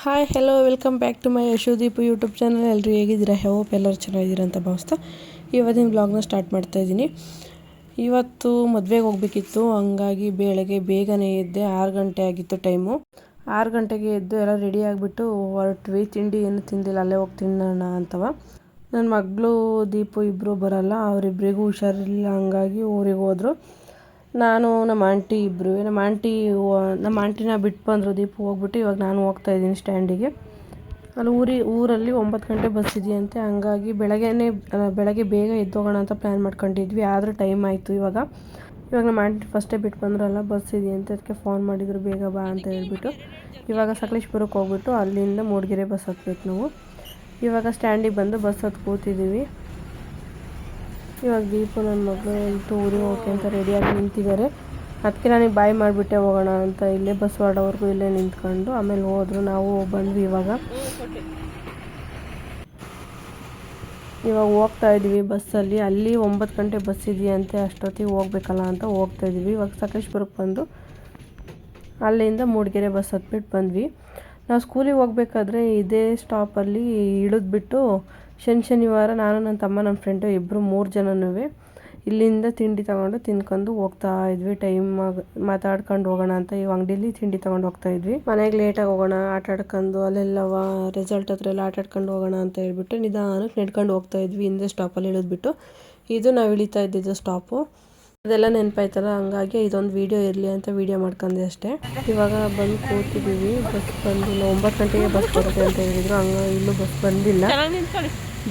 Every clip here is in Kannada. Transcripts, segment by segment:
Hi hello welcome back to my Yashodeep YouTube channel. ಎಲ್ಲರೂ ಹೇಗಿದ್ದೀರಾ? ಹೋಪ್ ಎಲ್ಲರೂ ಚೆನ್ನಾಗಿದ್ದೀರಾ ಅಂತ ಭಾವಿಸ್ತಾ ಇವತ್ತಿನ ಬ್ಲಾಗ್ನ ಸ್ಟಾರ್ಟ್ ಮಾಡ್ತಾಯಿದ್ದೀನಿ. ಇವತ್ತು ಮದುವೆಗೆ ಹೋಗಬೇಕಿತ್ತು, ಹಂಗಾಗಿ ಬೆಳಗ್ಗೆ ಬೇಗನೆ ಎದ್ದೆ. 6 ಗಂಟೆ ಆಗಿತ್ತು ಟೈಮು. 6 ಗಂಟೆಗೆ ಎದ್ದು ಎಲ್ಲ ರೆಡಿ ಆಗಿಬಿಟ್ಟು ಹೊರಟ್ವಿ. ತಿಂಡಿ ಏನು ತಿಂದಿಲ್ಲ, ಅಲ್ಲೇ ಹೋಗಿ ತಿನ್ನೋಣ ಅಂತವ. ನನ್ನ ಮಗಳು ದೀಪು ಇಬ್ಬರು ಬರೋಲ್ಲ, ಅವರಿಬ್ಬರಿಗೂ ಹುಷಾರಿಲ್ಲ, ಹಂಗಾಗಿ ಊರಿಗೆ ಹೋದರು. ನಾನು ನಮ್ಮ ಆಂಟಿ ಇಬ್ಬರು, ನಮ್ಮ ಆಂಟಿನ ಬಿಟ್ಟು ಬಂದರು. ದೀಪು ಹೋಗ್ಬಿಟ್ಟು ಇವಾಗ ನಾನು ಹೋಗ್ತಾಯಿದ್ದೀನಿ ಸ್ಟ್ಯಾಂಡಿಗೆ. ಅಲ್ಲಿ ಊರಲ್ಲಿ 9 ಗಂಟೆ ಬಸ್ ಇದೆಯಂತೆ, ಹಂಗಾಗಿ ಬೆಳಗ್ಗೆ ಬೇಗ ಎದ್ದೋಗೋಣ ಅಂತ ಪ್ಲ್ಯಾನ್ ಮಾಡ್ಕೊಂಡಿದ್ವಿ. ಆದರೆ ಟೈಮ್ ಆಯಿತು. ಇವಾಗ ನಮ್ಮ ಆಂಟಿ ಫಸ್ಟೇ ಬಿಟ್ಟು ಬಂದ್ರಲ್ಲ, ಬಸ್ ಇದೆಯಂತೆ, ಅದಕ್ಕೆ ಫೋನ್ ಮಾಡಿದರು ಬೇಗ ಬಾ ಅಂತ ಹೇಳ್ಬಿಟ್ಟು. ಇವಾಗ ಸಕಲೇಶ್ಪುರಕ್ಕೆ ಹೋಗ್ಬಿಟ್ಟು ಅಲ್ಲಿಂದ ಮೂಡಿಗೆರೆ ಬಸ್ ಹತ್ಬೇಕು ನಾವು. ಇವಾಗ ಸ್ಟ್ಯಾಂಡಿಗೆ ಬಂದು ಬಸ್ ಹತ್ತು ಕೂತಿದ್ದೀವಿ. ಇವಾಗ ದೀಪು ನನ್ನ ಮಗಳು ಊರಿಗೆ ಹೋಗೋಕೆ ಅಂತ ರೆಡಿಯಾಗಿ ನಿಂತಿದ್ದಾರೆ. ಅದಕ್ಕೆ ನನಗೆ ಬಾಯ್ ಮಾಡಿಬಿಟ್ಟೆ ಹೋಗೋಣ ಅಂತ ಇಲ್ಲೇ ಬಸ್ ಹೊರಡೋವರೆಗೂ ಇಲ್ಲೇ ನಿಂತ್ಕೊಂಡು ಆಮೇಲೆ ಹೋದರು. ನಾವು ಬಂದ್ವಿ. ಇವಾಗ ಹೋಗ್ತಾ ಇದ್ದೀವಿ ಬಸ್ಸಲ್ಲಿ. ಅಲ್ಲಿ 9 ಗಂಟೆ ಬಸ್ ಇದೆಯಂತೆ, ಅಷ್ಟೊತ್ತಿಗೆ ಹೋಗ್ಬೇಕಲ್ಲ ಅಂತ ಹೋಗ್ತಾ ಇದ್ದೀವಿ. ಇವಾಗ ಸಕಲೇಶ್ಪುರಕ್ಕೆ ಬಂದು ಅಲ್ಲಿಂದ ಮೂಡಿಗೆರೆ ಬಸ್ ಹತ್ಬಿಟ್ಟು ಬಂದ್ವಿ. ನಾವು ಸ್ಕೂಲಿಗೆ ಹೋಗ್ಬೇಕಾದ್ರೆ ಇದೇ ಸ್ಟಾಪಲ್ಲಿ ಇಳಿದ್ಬಿಟ್ಟು ಶನಿವಾರ ನಾನು, ನನ್ನ ತಮ್ಮ, ನನ್ನ ಫ್ರೆಂಡು ಇಬ್ಬರು 3 ಜನನೂ ಇಲ್ಲಿಂದ ತಿಂಡಿ ತೊಗೊಂಡು ತಿನ್ಕೊಂಡು ಹೋಗ್ತಾ ಇದ್ವಿ. ಮಾತಾಡ್ಕೊಂಡು ಹೋಗೋಣ ಅಂತ ಈ ಅಂಗಡಿಲಿ ತಿಂಡಿ ತೊಗೊಂಡು ಹೋಗ್ತಾ ಇದ್ವಿ. ಮನೆಗೆ ಲೇಟಾಗಿ ಹೋಗೋಣ, ಆಟ ಆಡ್ಕೊಂಡು ಅಲ್ಲೆಲ್ಲವ ರೆಸಾರ್ಟ್ ಹತ್ರ ಎಲ್ಲ ಆಟ ಆಡ್ಕೊಂಡು ಹೋಗೋಣ ಅಂತ ಹೇಳ್ಬಿಟ್ಟು ನಿಧಾನಕ್ಕೆ ನಡ್ಕೊಂಡು ಹೋಗ್ತಾ ಇದ್ವಿ. ಹಿಂದೆ ಸ್ಟಾಪಲ್ಲಿ ಇಳಿದ್ಬಿಟ್ಟು ಇದು ನಾವು ಇಳಿತಾ ಇದ್ದಿದ್ದು ಸ್ಟಾಪು. ಅದೆಲ್ಲ ನೆನಪಾಯ್ತಲ್ಲ, ಹಂಗಾಗಿ ಇದೊಂದು ವೀಡಿಯೋ ಇರಲಿ ಅಂತ ವೀಡಿಯೋ ಮಾಡ್ಕೊಂಡೆ ಅಷ್ಟೇ. ಇವಾಗ ಬಂದು ಕೂತಿದ್ದೀವಿ. ಬಸ್ ಬಂದಿಲ್ಲ. 9 ಗಂಟೆಗೆ ಬಸ್ ಬರುತ್ತೆ ಅಂತ ಹೇಳಿದ್ರು, ಇಲ್ಲೂ ಬಸ್ ಬಂದಿಲ್ಲ.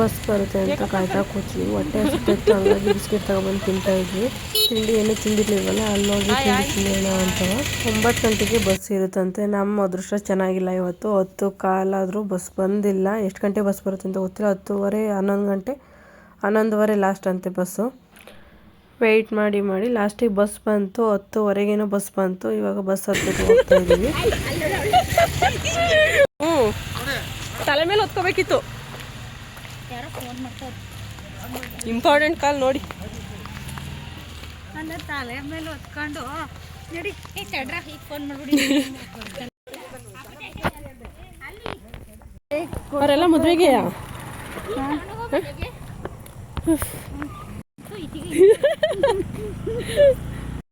ಬಸ್ ಬರುತ್ತೆ ಅಂತ ಕಾಯ್ತಾ ಕೂತಿದ್ವಿ. ಹೊಟ್ಟೆ ಹಸಿತಿತ್ತು, ಹಂಗಾಗಿ ಬಿಸ್ಕೆಟ್ ತಗೊಬಂದು ತಿಂತಾ ಇದ್ವಿ. ತಿಂಡಿ ಏನೂ ತಿಂದಿರ್ಲಿಲ್ವಲ್ಲ, ಅಲ್ಲೋಗಿ ತಿಂಡಿ ತಿನ್ನೋಣ ಅಂತವ. 9 ಗಂಟೆಗೆ ಬಸ್ ಇರುತ್ತಂತೆ. ನಮ್ಮ ಅದೃಷ್ಟ ಚೆನ್ನಾಗಿಲ್ಲ, ಇವತ್ತು 10 ಕಾಲಾದರೂ ಬಸ್ ಬಂದಿಲ್ಲ. ಎಷ್ಟು ಗಂಟೆ ಬಸ್ ಬರುತ್ತೆ ಅಂತ ಗೊತ್ತಿಲ್ಲ. 10:30, 11 ಗಂಟೆ, 11:15 ಲಾಸ್ಟ್ ಅಂತೆ ಬಸ್ಸು. ವೆಯ್ಟ್ ಮಾಡಿ ಲಾಸ್ಟಿಗೆ ಬಸ್ ಬಂತು. 10:15 ಬಸ್ ಬಂತು. ಇವಾಗ ಬಸ್ ಹತ್ಬಿಟ್ಟು ಹೋಗ್ತಾ ಇದ್ದೀವಿ. ತಲೆ ಮೇಲೆ ಹೊತ್ಕೋಬೇಕಿತ್ತು, ಇಂಪಾರ್ಟೆಂಟ್ ಕಾಲ್ ನೋಡಿ. ತಲೆ ಮೇಲೆ ಹೊತ್ಕೊಂಡು ನೋಡಿ ಫೋನ್ ಮಾಡ್ಬಿಡಿ. ಅವರೆಲ್ಲ ಮದುವೆಗೆಯಾ?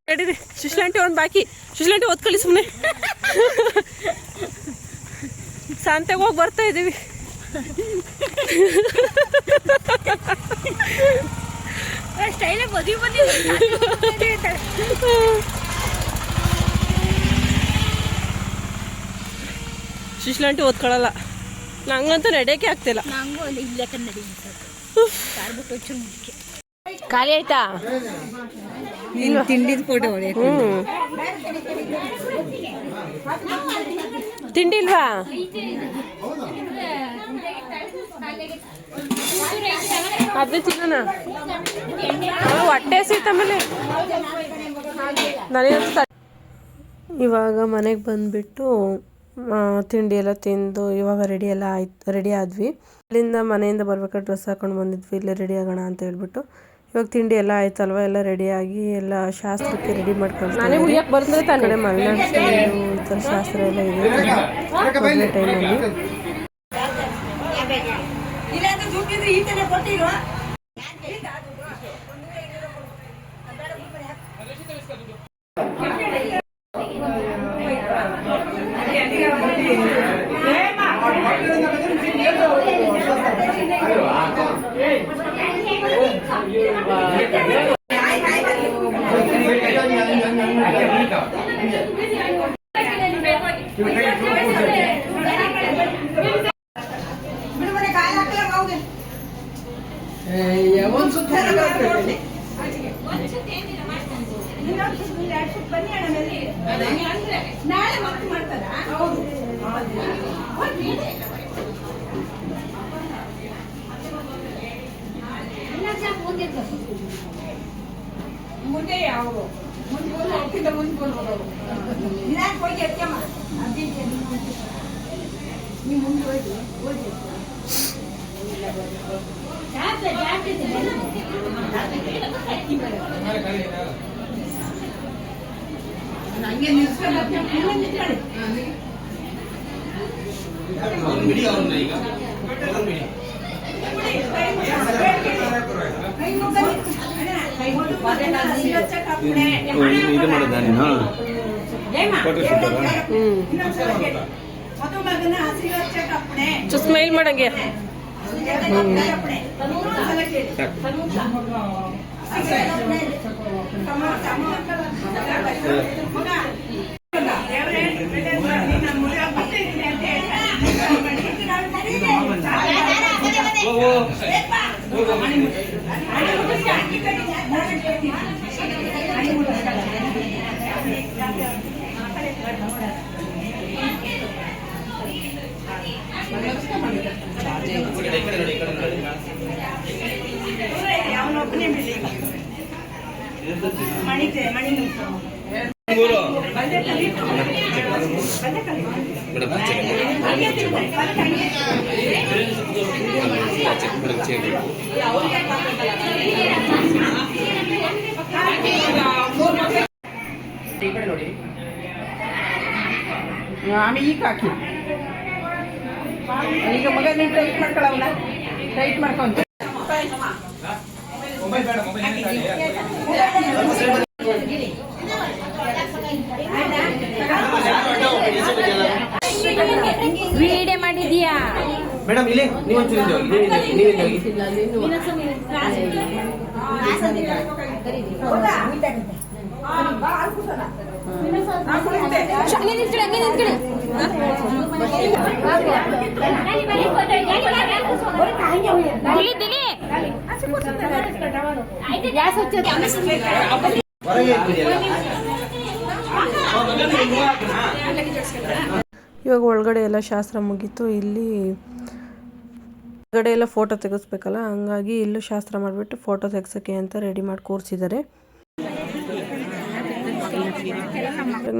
ನಡೀರಿ, ಸುಶ್ಲಾಂಟಿ ಒಂದು ಬಾಕಿ. ಸುಶ್ಲಾಂಟಿ ಓದ್ಕೊಳ್ಳಿ ಸುಮ್ಮನೆ. ಸಂತೆಗೆ ಹೋಗಿ ಬರ್ತಾ ಇದ್ದೀವಿ. ಸುಶ್ಲಾಂಟಿ ಓದ್ಕೊಳ್ಳಲ್ಲ, ನಂಗಂತೂ ನಡೆಯೋಕೆ ಆಗ್ತಿಲ್ಲ. ಖಾಲಿ ಆಯ್ತಾ? ತಿಂಡಿದ ಫೋಟೋ ತಿಂಡಿ ಇಲ್ವಾ? ಅದೇ ತಿನ್ನೋಣ, ಹೊಟ್ಟೆ ಸಿಗ್ತಮೇಲೆ ನನಗೆ. ಇವಾಗ ಮನೆಗೆ ಬಂದುಬಿಟ್ಟು ತಿಂಡಿ ಎಲ್ಲ ತಿಂದು ಇವಾಗ ರೆಡಿ ಆದ್ವಿ. ಅಲ್ಲಿಂದ ಮನೆಯಿಂದ ಬರ್ಬೇಕಾದ್ರೆ ಡ್ರೆಸ್ ಹಾಕೊಂಡು ಬಂದಿದ್ವಿ, ಇಲ್ಲೇ ರೆಡಿ ಆಗೋಣ ಅಂತ ಹೇಳ್ಬಿಟ್ಟು. ಇವಾಗ ತಿಂಡಿ ಎಲ್ಲ ಆಯ್ತಲ್ವ, ಎಲ್ಲ ರೆಡಿಯಾಗಿ ಎಲ್ಲ ಶಾಸ್ತ್ರಕ್ಕೆ ರೆಡಿ ಮಾಡ್ಕೊಂಡು ಕಡೆ ಮಲೆನಾಡು ಸೈಡು ಈ ಥರ ಶಾಸ್ತ್ರ ಎಲ್ಲ ಇದೆ ಮದುವೆ ಟೈಮಲ್ಲಿ. ಮುಂದೆ ಯಾವ ಇದು ಮಾಡೋದಾ ನೀನು ಫೋಟೋ ಶೂಟ್ ಸ್ಮೈಲ್ ಮಾಡಂಗೆ ನೋಡಿ ಆಮೇಲೆ ಈಗ ಹಾಕಿ ಈಗ ಮಗ ನೀನು ಟೈಟ್ ಮಾಡ್ಕೊಳ್ಳವಲ್ಲ ಟೈಟ್ ಮಾಡ್ಕೊಂತ ವಿಡಿಯೋ ಮಾಡಿದ್ಯಾ ಮೇಡಮ್ ಇಲ್ಲಿ ನೀವು ಒಂಚೂರು ಇವಾಗ ಒಳಗಡೆ ಎಲ್ಲ ಶಾಸ್ತ್ರ ಮುಗೀತು. ಇಲ್ಲಿ ಹೊರಗಡೆ ಎಲ್ಲ ಫೋಟೋ ತೆಗೆಸ್ಬೇಕಲ್ಲ, ಹಂಗಾಗಿ ಇಲ್ಲೂ ಶಾಸ್ತ್ರ ಮಾಡಿಬಿಟ್ಟು ಫೋಟೋ ತೆಗ್ಸೋಕ್ಕೆ ಅಂತ ರೆಡಿ ಮಾಡಿ ಕೂರಿಸಿದ್ದಾರೆ.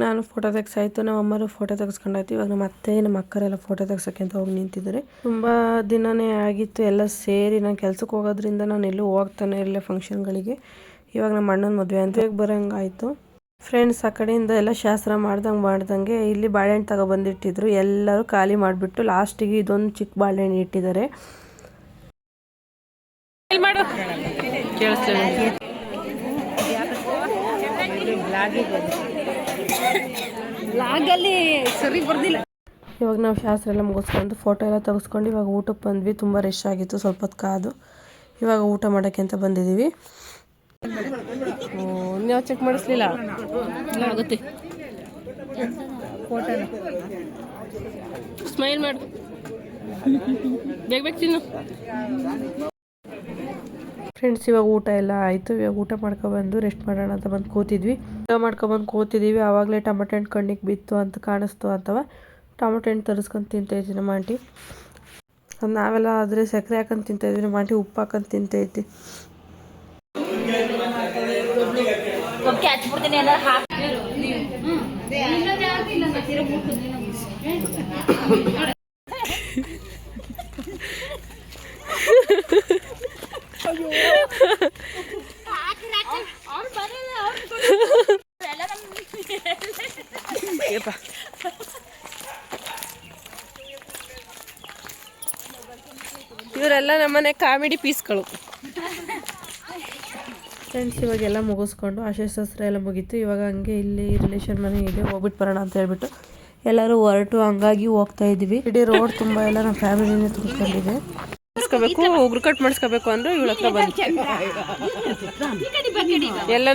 ನಾನು ಫೋಟೋ ತೆಗ್ಸಾಯ್ತು, ನಮ್ಮ ಅಮ್ಮರು ಫೋಟೋ ತೆಗೆಸ್ಕೊಂಡಾಯ್ತು. ಇವಾಗ ನಮ್ಮ ಅತ್ತೆ ನಮ್ಮ ಅಕ್ಕರೆಲ್ಲ ಫೋಟೋ ತೆಗ್ಸೋಕ್ಕೆ ಅಂತ ಹೋಗಿ ನಿಂತಿದ್ದಾರೆ. ತುಂಬ ದಿನನೇ ಆಗಿತ್ತು ಎಲ್ಲ ಸೇರಿ. ನಾನು ಕೆಲ್ಸಕ್ಕೆ ಹೋಗೋದ್ರಿಂದ ನಾನು ಎಲ್ಲೂ ಹೋಗ್ತಾನೆ ಇರಲಿಲ್ಲ ಫಂಕ್ಷನ್ಗಳಿಗೆ. ಇವಾಗ ನಮ್ಮ ಅಣ್ಣನ ಮದುವೆ ಅಂತ ಹೇಗೆ ಬರೋಂಗಾಯಿತು. ಫ್ರೆಂಡ್ಸ್ ಆ ಕಡೆಯಿಂದ ಎಲ್ಲ ಶಾಸ್ತ್ರ ಮಾಡ್ದಂಗೆ ಇಲ್ಲಿ ಬಾಳೆಹಣ್ಣು ತಗೊಬಂದಿಟ್ಟಿದ್ರು. ಎಲ್ಲರೂ ಖಾಲಿ ಮಾಡಿಬಿಟ್ಟು ಲಾಸ್ಟಿಗೆ ಇದೊಂದು ಚಿಕ್ಕ ಬಾಳೆಹಣ್ಣು ಇಟ್ಟಿದ್ದಾರೆ. ಸರಿ ಬರ್ದಿಲ್ಲ. ಇವಾಗ ನಾವು ಶಾಸ್ತ್ರ ಎಲ್ಲ ಮುಗಿಸ್ಕೊಂಡು ಫೋಟೋ ಎಲ್ಲ ತೆಗೆಸ್ಕೊಂಡು ಇವಾಗ ಊಟಕ್ಕೆ ಬಂದ್ವಿ. ತುಂಬ ರಶ್ ಆಗಿತ್ತು, ಸ್ವಲ್ಪ ಹೊತ್ತು ಕಾದು ಇವಾಗ ಊಟ ಮಾಡೋಕ್ಕೆ ಅಂತ ಬಂದಿದ್ದೀವಿ. ನೀವು ಚೆಕ್ ಮಾಡಿಸ್ಲಿಲ್ಲ ಆಗುತ್ತೆ. ಸ್ಮೈಲ್ ಮಾಡು, ಬೇಗ ತಿನ್ನು. ಫ್ರೆಂಡ್ಸ್ ಇವಾಗ ಊಟ ಎಲ್ಲ ಆಯಿತು. ಇವಾಗ ಊಟ ಮಾಡ್ಕೊಬಂದು ರೆಸ್ಟ್ ಮಾಡೋಣ ಅಂತ ಬಂದು ಕೂತಿದ್ವಿ. ಊಟ ಮಾಡ್ಕೊಬಂದು ಕೂತಿದ್ದೀವಿ. ಆವಾಗಲೇ ಟೊಮೆಟೊ ಹಣ್ಣು ಕಣ್ಣಿಗೆ ಬಿತ್ತು ಅಂತ ಕಾಣಿಸ್ತು ಅಥವಾ ಟೊಮೆಟೊ ಹಣ್ಣು ತರಿಸ್ಕೊಂಡು ತಿಂತಾಯಿದ್ವಿ ನಮ್ಮ ಆಂಟಿ. ಅದು ನಾವೆಲ್ಲ ಆದರೆ ಸಕ್ಕರೆ ಹಾಕೊಂಡು ತಿಂತಾಯಿದ್ವಿ, ನಮ್ಮ ಆಂಟಿ ಉಪ್ಪು ಹಾಕೊಂಡು ತಿಂತೈತಿ. ಇವರೆಲ್ಲ ನಮ್ಮನೆ ಕಾಮಿಡಿ ಪೀಸ್ಗಳು. ಫ್ರೆಂಡ್ಸ್ ಇವಾಗೆಲ್ಲ ಮುಗಿಸ್ಕೊಂಡು ಆಶೀರ್ವಾದ ಎಲ್ಲ ಮುಗೀತು. ಇವಾಗ ಹಂಗೆ ಇಲ್ಲಿ ರಿಲೇಷನ್ ಮನೆ ಇದೆ, ಹೋಗ್ಬಿಟ್ಟು ಬರೋಣ ಅಂತ ಹೇಳ್ಬಿಟ್ಟು ಎಲ್ಲರೂ ಹೊರಟು ಹಂಗಾಗಿ ಹೋಗ್ತಾ ಇದ್ವಿ. ಇಡೀ ರೋಡ್ ತುಂಬ ಎಲ್ಲ ನಮ್ಮ ಫ್ಯಾಮಿಲಿನೇ ತುಂಬಿಕೊಂಡಿದೆ. ಮಾಡಿಸ್ಕೋಬೇಕು, ಉಗ್ರು ಕಟ್ ಮಾಡಿಸ್ಕೋಬೇಕು ಅಂದ್ರೆ ಇವಳ ಹತ್ರ ಬಂದು ಎಲ್ಲ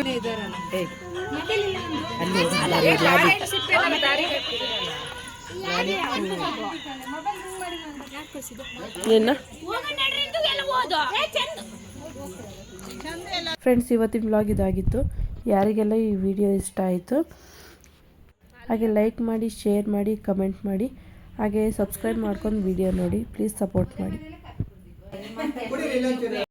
ಏನ ಫ್ರೆಂಡ್ಸ್ ಇವತ್ತಿನ ವ್ಲಾಗ್ ಇದಾಗಿತ್ತು. ಯಾರಿಗೆಲ್ಲ ಈ ವಿಡಿಯೋ ಇಷ್ಟ ಆಯಿತು ಹಾಗೆ ಲೈಕ್ ಮಾಡಿ, ಶೇರ್ ಮಾಡಿ, ಕಮೆಂಟ್ ಮಾಡಿ, ಹಾಗೆ ಸಬ್ಸ್ಕ್ರೈಬ್ ಮಾಡ್ಕೊಂಡು ವಿಡಿಯೋ ನೋಡಿ. ಪ್ಲೀಸ್ ಸಪೋರ್ಟ್ ಮಾಡಿ.